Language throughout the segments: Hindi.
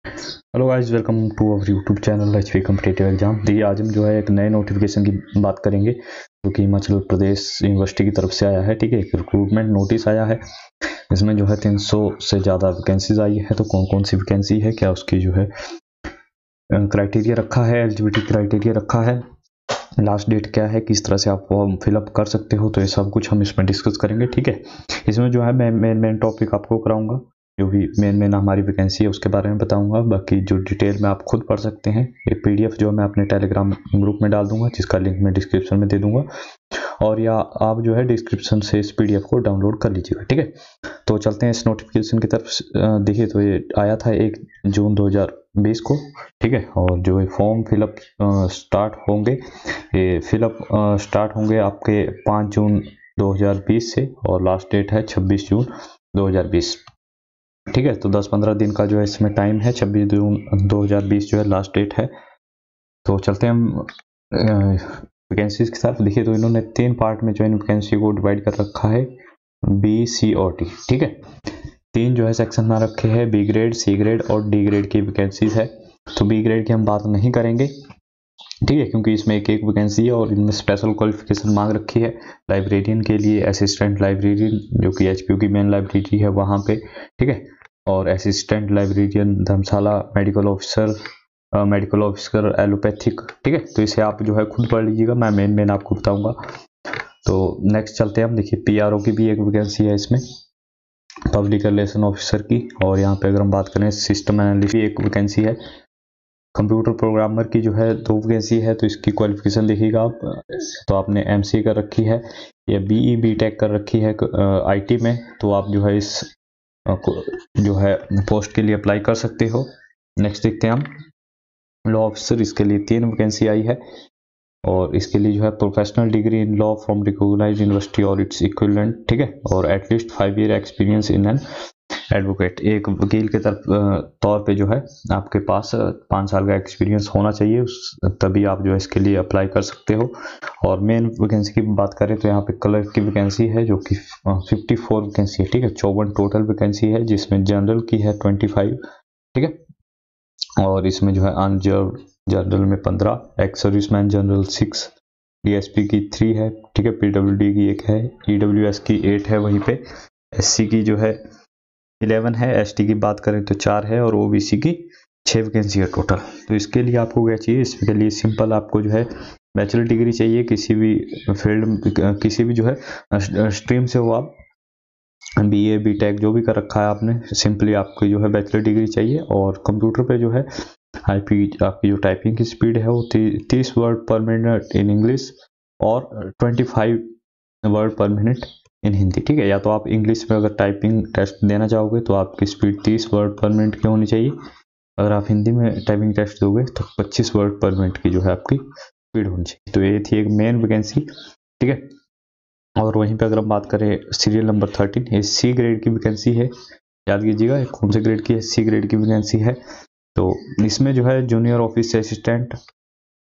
Hello guys, welcome to our YouTube channel HP competitive exam. देखिए, आज हम जो है एक नए नोटिफिकेशन की बात करेंगे जो कि हिमाचल प्रदेश यूनिवर्सिटी की तरफ से आया है। ठीक है, एक रिक्रूटमेंट नोटिस आया है। इसमें जो है 300 से ज़्यादा वैकेंसीज आई है। तो कौन कौन सी वैकेंसी है, क्या उसकी जो है क्राइटेरिया रखा है, एलिजिबिलिटी क्राइटेरिया रखा है, लास्ट डेट क्या है, किस तरह से आप फॉर्म फिलअप कर सकते हो, तो ये सब कुछ हम इसमें डिस्कस करेंगे। ठीक है, इसमें जो है मैं मेन टॉपिक आपको कराऊंगा, जो भी मेन हमारी वैकेंसी है उसके बारे में बताऊंगा। बाकी जो डिटेल में आप खुद पढ़ सकते हैं। ये पीडीएफ जो मैं अपने टेलीग्राम ग्रुप में डाल दूंगा, जिसका लिंक मैं डिस्क्रिप्शन में दे दूंगा, और या आप जो है डिस्क्रिप्शन से इस पीडीएफ को डाउनलोड कर लीजिएगा। ठीक है, तो चलते हैं इस नोटिफिकेशन की तरफ। देखिए, तो ये आया था 1 जून 2020 को। ठीक है, और जो है फॉर्म फिलअप स्टार्ट होंगे, ये फिलअप स्टार्ट होंगे आपके 5 जून 2020 से, और लास्ट डेट है 26 जून 2020। ठीक है, तो 10-15 दिन का जो है इसमें टाइम है। 26 जून 2020 जो है लास्ट डेट है। तो चलते हैं हम वैकेंसीज के साथ। देखिए, तो इन्होंने 3 पार्ट में जो है वैकेंसी को डिवाइड कर रखा है, बी, सी और डी। ठीक है, 3 जो है सेक्शन में रखे हैं, बी ग्रेड, सी ग्रेड और डी ग्रेड की वैकेंसीज है। तो बी ग्रेड की हम बात नहीं करेंगे, ठीक है, क्योंकि इसमें एक वैकेंसी है और इनमें स्पेशल क्वालिफिकेशन मांग रखी है। लाइब्रेरियन के लिए असिस्टेंट लाइब्रेरियन, जो कि एचपीयू की मेन लाइब्रेरी है वहाँ पे। ठीक है, और असिस्टेंट लाइब्रेरियन धर्मशाला, मेडिकल ऑफिसर एलोपैथिक। ठीक है, तो इसे आप जो है खुद पढ़ लीजिएगा, मैं मेन आपको बताऊंगा। तो नेक्स्ट चलते हैं हम। देखिए, पीआरओ की भी एक वैकेंसी है इसमें, पब्लिक रिलेशन ऑफिसर की। और यहाँ पे अगर हम बात करें, सिस्टम एनालिस्ट की एक वैकेंसी है। कंप्यूटर प्रोग्रामर की जो है 2 वैकेंसी है। तो इसकी क्वालिफिकेशन देखिएगा आप, तो आपने एमसीए कर रखी है या बीई बीटेक कर रखी है आईटी में, तो आप जो है इस जो है पोस्ट के लिए अप्लाई कर सकते हो। नेक्स्ट देखते हैं हम, लॉ ऑफिसर, इसके लिए 3 वैकेंसी आई है, और इसके लिए जो है professional degree in law from recognised university और इट्स इक्विवेलेंट। ठीक है, और at least 5 year experience in an advocate. एक वकील के तौर पे जो है आपके पास 5 साल का एक्सपीरियंस होना चाहिए, तभी आप जो है इसके लिए अप्लाई कर सकते हो। और मेन वैकेंसी की बात करें तो यहाँ पे क्लर्क की वैकेंसी है, जो कि 54 वैकेंसी है। ठीक है, 54 टोटल वैकेंसी है, जिसमें जनरल की है 25। ठीक है, और इसमें जो है अनरिजर्व जनरल में 15, एक्स सर्विसमैन जनरल 6, डीएसपी की 3 है। ठीक है, पीडब्ल्यूडी की 1 है, ईडब्ल्यूएस की 8 है, वहीं पे एससी की जो है 11 है, एसटी की बात करें तो 4 है, और ओबीसी की 6 वैकेंसी है टोटल। तो इसके लिए आपको क्या चाहिए, इसके लिए सिंपल आपको जो है बैचलर डिग्री चाहिए, किसी भी फील्ड, किसी भी जो है स्ट्रीम से हो आप, बीए बीटेक जो भी कर रखा है आपने, सिंपली आपकी जो है बैचलर डिग्री चाहिए। और कंप्यूटर पे जो है आपकी जो टाइपिंग की स्पीड है वो 30 वर्ड पर मिनट इन इंग्लिश और 25 वर्ड पर मिनट इन हिंदी। ठीक है, या तो आप इंग्लिश में अगर टाइपिंग टेस्ट देना चाहोगे तो आपकी स्पीड 30 वर्ड पर मिनट की होनी चाहिए। अगर आप हिंदी में टाइपिंग टेस्ट दोगे तो 25 वर्ड पर मिनट की जो है आपकी स्पीड होनी चाहिए। तो ये थी एक मेन वैकेंसी। ठीक है, और वहीं पे अगर हम बात करें सीरियल नंबर 13, ये सी ग्रेड की वैकेंसी है। याद कीजिएगा कौन से ग्रेड की है, सी ग्रेड की वैकेंसी है। तो इसमें जो है जूनियर ऑफिस असिस्टेंट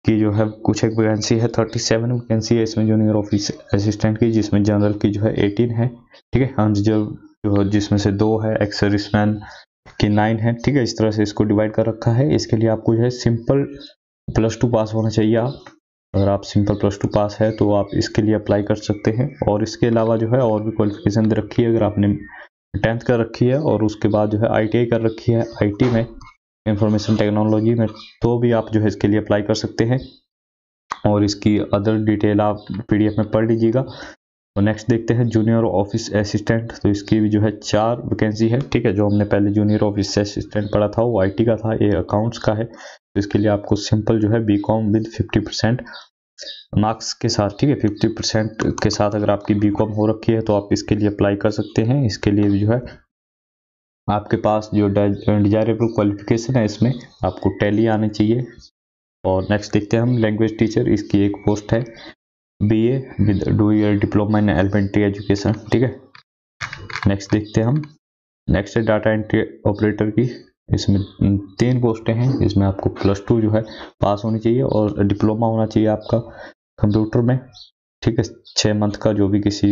की जो है कुछ एक वैकेंसी है, 37 वैकेंसी है इसमें जूनियर ऑफिस असिस्टेंट की, जिसमें जनरल की जो है 18 है। ठीक है, अनरिजर्व जो जिसमें से 2 है, एक्स सर्विसमैन की 9 है। ठीक है, इस तरह से इसको डिवाइड कर रखा है। इसके लिए आपको जो है सिंपल +2 पास होना चाहिए आप। अगर आप सिंपल +2 पास है तो आप इसके लिए अप्लाई कर सकते हैं। और इसके अलावा जो है और भी क्वालिफिकेशन दे रखी है। अगर आपने 10th कर रखी है और उसके बाद जो है आईटीआई कर रखी है, आईटी में, इंफॉर्मेशन टेक्नोलॉजी में, तो भी आप जो है इसके लिए अप्लाई कर सकते हैं। और इसकी अदर डिटेल आप पीडीएफ में पढ़ लीजिएगा। तो नेक्स्ट देखते हैं जूनियर ऑफिस असिस्टेंट। तो इसकी भी जो है 4 वैकेंसी है। ठीक है, जो हमने पहले जूनियर ऑफिस असिस्टेंट पढ़ा था वो आईटी का था, ये अकाउंट्स का है। तो इसके लिए आपको सिंपल जो है बीकॉम विद 50% मार्क्स के साथ, ठीक है, 50% के साथ अगर आपकी बीकॉम हो रखी है तो आप इसके लिए अप्लाई कर सकते हैं। इसके लिए भी जो है आपके पास जो डिजायरेबल क्वालिफिकेशन है, इसमें आपको टैली आनी चाहिए। और नेक्स्ट देखते हैं हम लैंग्वेज टीचर, इसकी एक पोस्ट है, BA with 2 year diploma in elementary education. ठीक है, नेक्स्ट देखते हैं हम, नेक्स्ट है डाटा एंट्री ऑपरेटर की। इसमें 3 पोस्टें हैं। इसमें आपको +2 जो है पास होनी चाहिए और डिप्लोमा होना चाहिए आपका कंप्यूटर में। ठीक है। 6 मंथ का जो भी किसी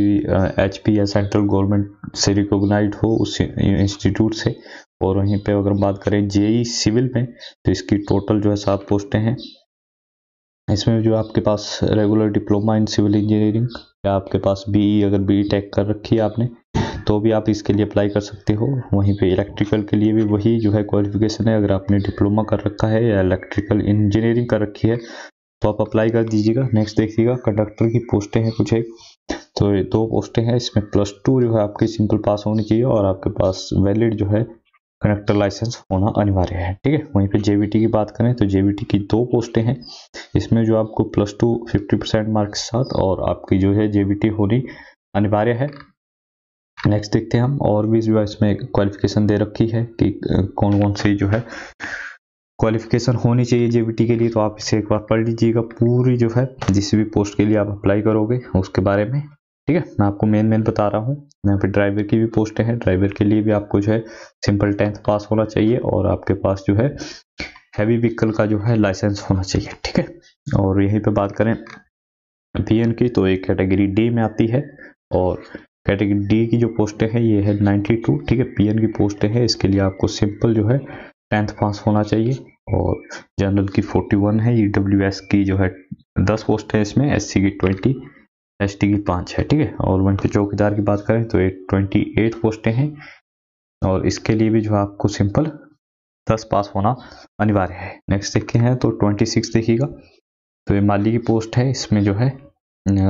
HP या सेंट्रल गवर्नमेंट से रिकॉग्नाइज्ड हो उस इंस्टीट्यूट से। और वहीं पे अगर बात करें JEE सिविल में, तो इसकी टोटल जो है 7 पोस्टें हैं। इसमें जो आपके पास regular diploma in civil engineering या आपके पास BE अगर BTech कर रखी है आपने, तो भी आप इसके लिए अप्लाई कर सकते हो। वहीं पे इलेक्ट्रिकल के लिए भी वही जो है क्वालिफिकेशन है, अगर आपने डिप्लोमा कर रखा है या इलेक्ट्रिकल इंजीनियरिंग कर रखी है तो आप अप्लाई कर दीजिएगा। नेक्स्ट देखिएगा, कंडक्टर की पोस्टें हैं कुछ एक, तो 2 पोस्टें हैं। इसमें +2 जो है आपकी सिंपल पास होनी चाहिए और आपके पास वैलिड जो है कंडक्टर लाइसेंस होना अनिवार्य है, ठीक है। वहीं पे JBT की बात करें तो JBT की 2 पोस्टें हैं। इसमें जो आपको +2 50% मार्क के साथ और आपकी जो है JBT होनी अनिवार्य है। नेक्स्ट देखते हैं हम, और भी जो है इसमें क्वालिफिकेशन दे रखी है कि कौन कौन सी जो है क्वालिफिकेशन होनी चाहिए JBT के लिए, तो आप इसे एक बार पढ़ लीजिएगा पूरी जो है जिस भी पोस्ट के लिए आप अप्लाई करोगे उसके बारे में, ठीक है। मैं आपको मेन बता रहा हूँ। यहाँ पे ड्राइवर की भी पोस्टें हैं। ड्राइवर के लिए भी आपको जो है सिंपल 10th पास होना चाहिए और आपके पास जो है हैवी व्हीकल का जो है लाइसेंस होना चाहिए, ठीक है। और यहीं पे बात करें PN की, तो एक कैटेगरी D में आती है और कैटेगरी D की जो पोस्टें हैं ये है 92, ठीक है। PN की पोस्टें हैं, इसके लिए आपको सिंपल जो है 10th पास होना चाहिए। और जनरल की 41 है, EWS की जो है 10 पोस्ट है इसमें, SC की 20, ST की 5 है, ठीक है। और वहीं पे चौकीदार की बात करें तो 28 पोस्टें हैं और इसके लिए भी जो आपको सिंपल 10 पास होना अनिवार्य है। नेक्स्ट देखते हैं तो 26 देखिएगा, तो ये माली की पोस्ट है। इसमें जो है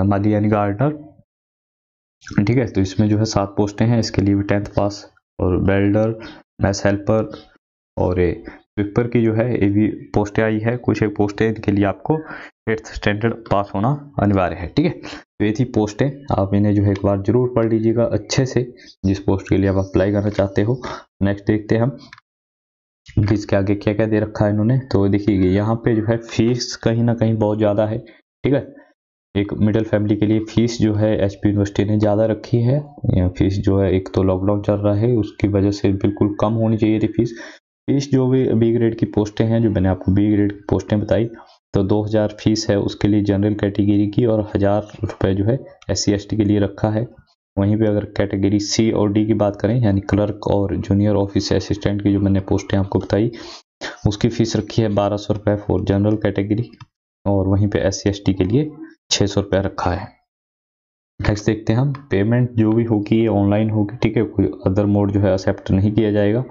माली यानी गार्डनर, ठीक है। तो इसमें जो है 7 पोस्टें हैं, इसके लिए भी 10th पास। और वेल्डर, मैस हेल्पर और स्वीपर की जो है ये भी पोस्टें आई है। कुछ एक पोस्टें इनके लिए आपको 8th स्टैंडर्ड पास होना अनिवार्य है, ठीक है। तो ये थी पोस्टें, आप इन्हें जो है एक बार जरूर पढ़ लीजिएगा अच्छे से जिस पोस्ट के लिए आप अप्लाई करना चाहते हो। नेक्स्ट देखते हैं हम इसके आगे क्या क्या दे रखा है इन्होंने। तो देखिए यहाँ पे जो है फीस कहीं ना कहीं बहुत ज़्यादा है, ठीक है। एक मिडिल फैमिली के लिए फीस जो है HP यूनिवर्सिटी ने ज़्यादा रखी है। फीस जो है, एक तो लॉकडाउन चल रहा है उसकी वजह से बिल्कुल कम होनी चाहिए थी फीस जो भी B ग्रेड की पोस्टें हैं, जो मैंने आपको B ग्रेड की पोस्टें बताई, तो 2000 फीस है उसके लिए जनरल कैटेगरी की और 1000 रुपये जो है SC ST के लिए रखा है। वहीं पे अगर कैटेगरी C और D की बात करें, यानी क्लर्क और जूनियर ऑफिस असिस्टेंट की जो मैंने पोस्टें आपको बताई, उसकी फीस रखी है 1200 रुपये फॉर जनरल कैटेगरी और वहीं पे SC ST के लिए 600 रुपये रखा है। नेक्स्ट देखते हैं हम, पेमेंट जो भी होगी ये ऑनलाइन होगी, ठीक है। कोई अदर मोड जो है एक्सेप्ट नहीं किया जाएगा,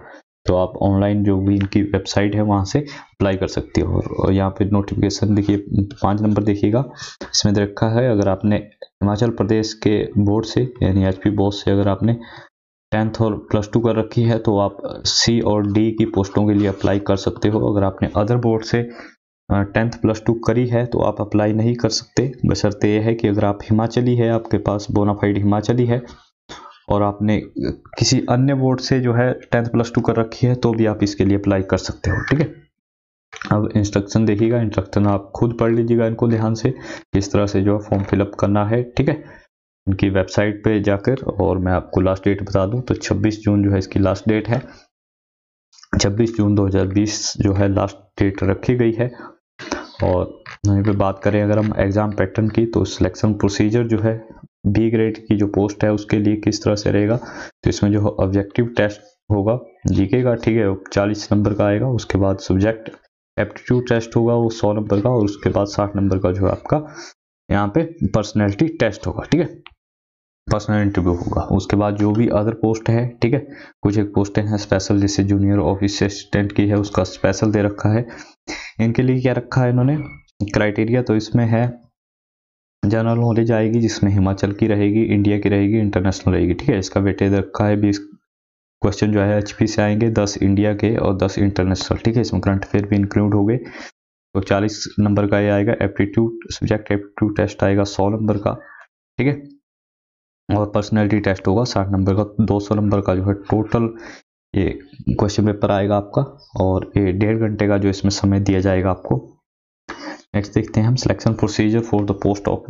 तो आप ऑनलाइन जो भी इनकी वेबसाइट है वहाँ से अप्लाई कर सकते हो। और यहाँ पे नोटिफिकेशन देखिए 5 नंबर देखिएगा, इसमें दे रखा है अगर आपने हिमाचल प्रदेश के बोर्ड से यानी HP बोर्ड से अगर आपने 10th और +2 कर रखी है तो आप C और D की पोस्टों के लिए अप्लाई कर सकते हो। अगर आपने अदर बोर्ड से 10th +2 करी है तो आप अप्लाई नहीं कर सकते, बशर्ते यह है कि अगर आप हिमाचली है, आपके पास बोनाफाइड हिमाचली है और आपने किसी अन्य बोर्ड से जो है 10th +2 कर रखी है तो भी आप इसके लिए अप्लाई कर सकते हो, ठीक है। अब इंस्ट्रक्शन देखिएगा, इंस्ट्रक्शन आप खुद पढ़ लीजिएगा इनको ध्यान से, किस तरह से जो फॉर्म फिलअप करना है, ठीक है। इनकी वेबसाइट पे जाकर, और मैं आपको लास्ट डेट बता दूं तो 26 जून जो है इसकी लास्ट डेट है। 26 जून 2020 जो है लास्ट डेट रखी गई है। और यहीं पे बात करें अगर हम एग्ज़ाम पैटर्न की, तो सिलेक्शन प्रोसीजर जो है B ग्रेड की जो पोस्ट है उसके लिए किस तरह से रहेगा, तो इसमें जो ऑब्जेक्टिव टेस्ट होगा GK का, ठीक है, 40 नंबर का आएगा। उसके बाद सब्जेक्ट एप्टीट्यूड टेस्ट होगा वो 100 नंबर का, और उसके बाद 60 नंबर का जो है आपका यहाँ पे पर्सनैलिटी टेस्ट होगा, ठीक है, पर्सनल इंटरव्यू होगा। उसके बाद जो भी अदर पोस्ट है, ठीक है, कुछ एक पोस्टें हैं स्पेशल, जैसे जूनियर ऑफिस असिस्टेंट की है उसका स्पेशल दे रखा है। इनके लिए क्या रखा है इन्होंने क्राइटेरिया, तो इसमें है जनरल नॉलेज आएगी जिसमें हिमाचल की रहेगी, इंडिया की रहेगी, इंटरनेशनल रहेगी, ठीक है। इसका वेटेज रखा है 20 क्वेश्चन जो है HP से आएंगे, 10 इंडिया के और 10 इंटरनेशनल, ठीक है। इसमें करंट अफेयर भी इंक्लूड हो गए, तो 40 नंबर का ये आएगा। एप्टीट्यूड सब्जेक्ट एप्टीट्यूड टेस्ट आएगा 100 नंबर का, ठीक है, और पर्सनैलिटी टेस्ट होगा 60 नंबर का। 200 नंबर का जो है टोटल ये क्वेश्चन पेपर आएगा आपका, और ये 1.5 घंटे का जो इसमें समय दिया जाएगा आपको। नेक्स्ट देखते हैं हम, selection procedure for the post of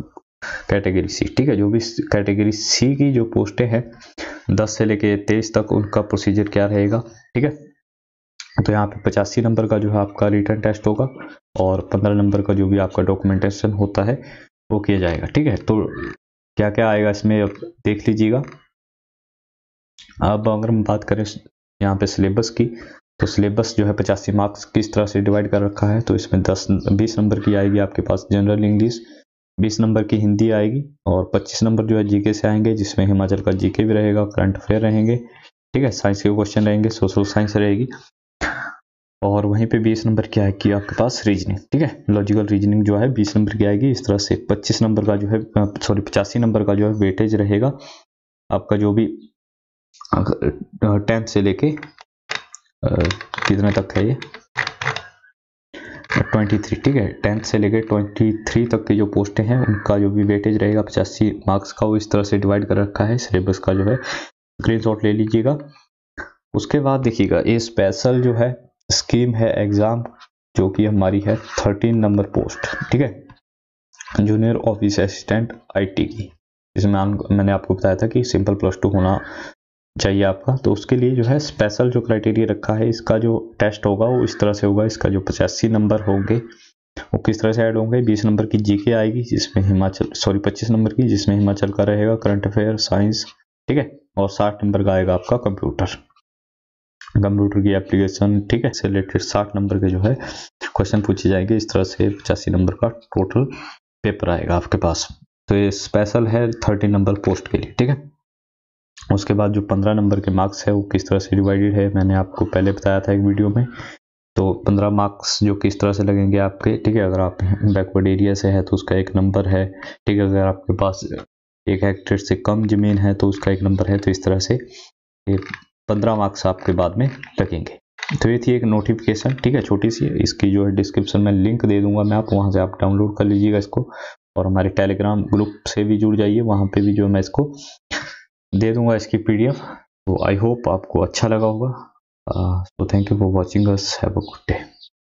category C, ठीक है। जो भी कैटेगरी C की जो पोस्टें हैं 10 से लेके 23 तक, उनका प्रोसीजर क्या रहेगा, ठीक है। तो यहाँ पे 85 नंबर का जो है आपका रिटन टेस्ट होगा और 15 नंबर का जो भी आपका डॉक्यूमेंटेशन होता है वो किया जाएगा। ठीक है, तो क्या क्या आएगा इसमें अब देख लीजिएगा। अब अगर हम बात करें यहाँ पे सिलेबस की, तो सिलेबस जो है 85 मार्क्स किस तरह से डिवाइड कर रखा है। तो इसमें 20 नंबर की आएगी आपके पास जनरल इंग्लिश, 20 नंबर की हिंदी आएगी, और 25 नंबर जो है जीके से आएंगे, जिसमें हिमाचल का जीके भी रहेगा, करंट अफेयर रहेंगे। ठीक है, साइंस के क्वेश्चन रहेंगे, सोशल साइंस रहेगी, और वहीं पे 20 नंबर की आएगी आपके पास रीजनिंग। ठीक है, लॉजिकल रीजनिंग जो है 20 नंबर की आएगी। इस तरह से 25 नंबर का जो है 85 नंबर का जो है वेटेज रहेगा आपका, जो भी 10 से लेके कितने तक है ये 23। ठीक है, 10 से लेके 23 तक की जो पोस्टें हैं उनका जो भी वेटेज रहेगा 85 मार्क्स का, वो इस तरह से डिवाइड कर रखा है। सिलेबस का जो है स्क्रीनशॉट ले लीजिएगा। उसके बाद देखिएगा, ये स्पेशल जो है स्कीम है एग्जाम, जो कि हमारी है 13 नंबर पोस्ट। ठीक है, जूनियर ऑफिस असिस्टेंट IT की, इसमें मैंने आपको बताया था कि सिंपल +2 होना चाहिए आपका। तो उसके लिए जो है स्पेशल जो क्राइटेरिया रखा है, इसका जो टेस्ट होगा वो इस तरह से होगा। इसका जो 85 नंबर होंगे वो किस तरह से ऐड होंगे, 20 नंबर की जीके आएगी, जिसमें 25 नंबर की, जिसमें हिमाचल का रहेगा, करंट अफेयर, साइंस। ठीक है, और 60 नंबर का आएगा आपका कंप्यूटर की एप्लीकेशन। ठीक है, से रिलेटेड 60 नंबर के जो है क्वेश्चन पूछे जाएंगे। इस तरह से 85 नंबर का टोटल पेपर आएगा आपके पास। तो ये स्पेशल है 13 नंबर पोस्ट के लिए। ठीक है, उसके बाद जो 15 नंबर के मार्क्स है वो किस तरह से डिवाइडेड है, मैंने आपको पहले बताया था एक वीडियो में। तो 15 मार्क्स जो किस तरह से लगेंगे आपके। ठीक है, अगर आप बैकवर्ड एरिया से है तो उसका 1 नंबर है। ठीक है, अगर आपके पास 1 हेक्टेयर से कम जमीन है तो उसका 1 नंबर है। तो इस तरह से ये 15 मार्क्स आपके बाद में लगेंगे। तो ये थी एक नोटिफिकेशन। ठीक है, छोटी सी, इसकी जो है डिस्क्रिप्शन में लिंक दे दूंगा मैं, आप वहाँ से आप डाउनलोड कर लीजिएगा इसको, और हमारे टेलीग्राम ग्रुप से भी जुड़ जाइए, वहाँ पे भी जो मैं इसको दे दूंगा इसकी PDF। तो आई होप आपको अच्छा लगा होगा। So thank you for watching us. Have a good day.